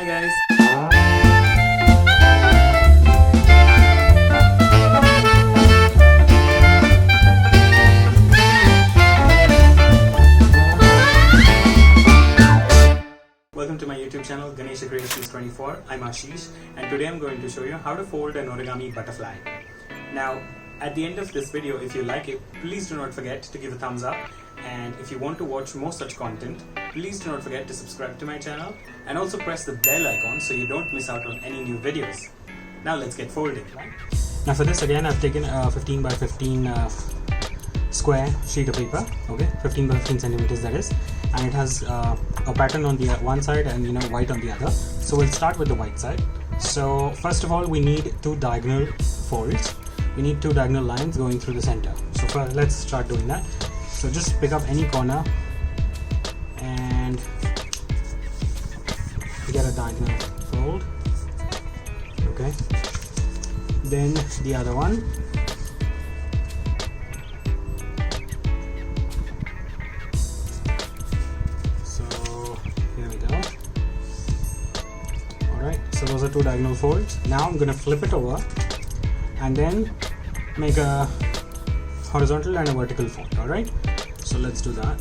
Hi guys! Welcome to my YouTube channel Ganesha GC24. I'm Ashish and today I'm going to show you how to fold an origami butterfly. Now at the end of this video, if you like it, please do not forget to give a thumbs up, and if you want to watch more such content, please do not forget to subscribe to my channel and also press the bell icon so you don't miss out on any new videos. Now let's get folding. Now for this, again, I've taken a 15 by 15 square sheet of paper, okay, 15 by 15 centimeters that is, and it has a pattern on the one side and white on the other. So we'll start with the white side. So first of all, we need two diagonal folds. We need two diagonal lines going through the center. So let's start doing that. So just pick up any corner and get a diagonal fold, okay, then the other one, so here we go. Alright, so those are two diagonal folds. Now I'm going to flip it over and then make a horizontal and a vertical fold. Alright, so let's do that.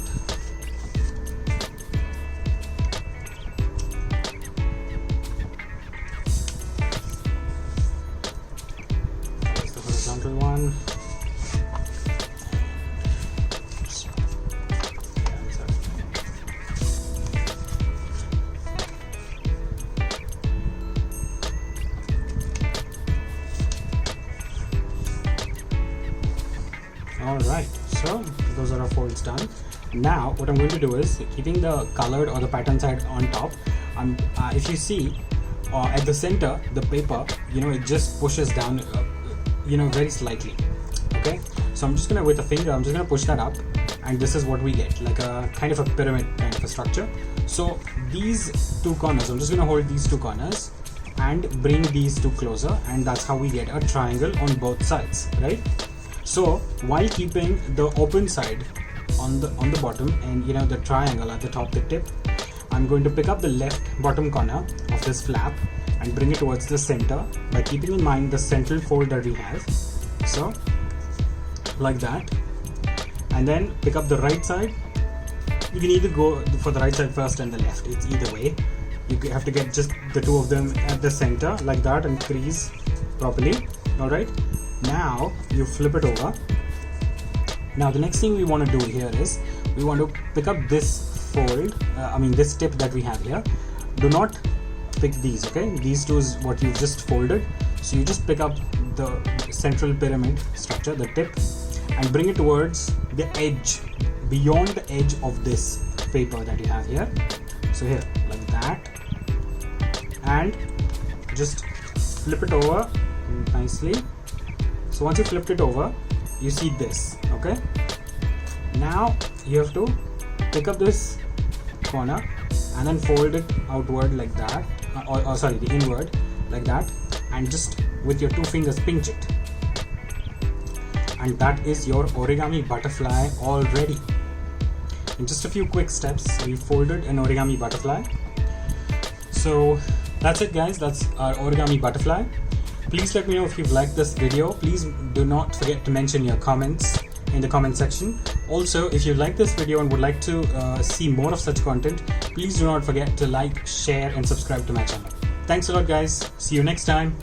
That's the horizontal one. Alright, so those are our folds done. Now what I'm going to do is, keeping the colored or the pattern side on top, if you see at the center, the paper, it just pushes down very slightly, okay. So I'm just gonna, with a finger, I'm just gonna push that up, and this is what we get, like a kind of a pyramid kind of a structure. So these two corners, I'm just gonna hold these two corners and bring these two closer, and that's how we get a triangle on both sides, right? So while keeping the open side on the bottom and the triangle at the top, the tip, I'm going to pick up the left bottom corner of this flap and bring it towards the center by keeping in mind the central fold that we have. So like that, and then pick up the right side. You can either go for the right side first and the left, it's either way. You have to get just the two of them at the center like that and crease properly. Alright, now you flip it over. Now the next thing we want to do here is, we want to pick up this fold, this tip that we have here. Do not pick these, okay? These two is what you've just folded. So you just pick up the central pyramid structure, the tip, and bring it towards the edge, beyond the edge of this paper that you have here. So here, like that, and just flip it over nicely. So once you flipped it over, you see this, okay? Now you have to pick up this corner and then fold it outward like that, the inward like that, and just with your two fingers pinch it, and that is your origami butterfly already. In just a few quick steps, we folded an origami butterfly. So that's it guys, that's our origami butterfly. Please let me know if you've liked this video. Please do not forget to mention your comments in the comment section. Also, if you like this video and would like to see more of such content, please do not forget to like, share and subscribe to my channel. Thanks a lot guys. See you next time.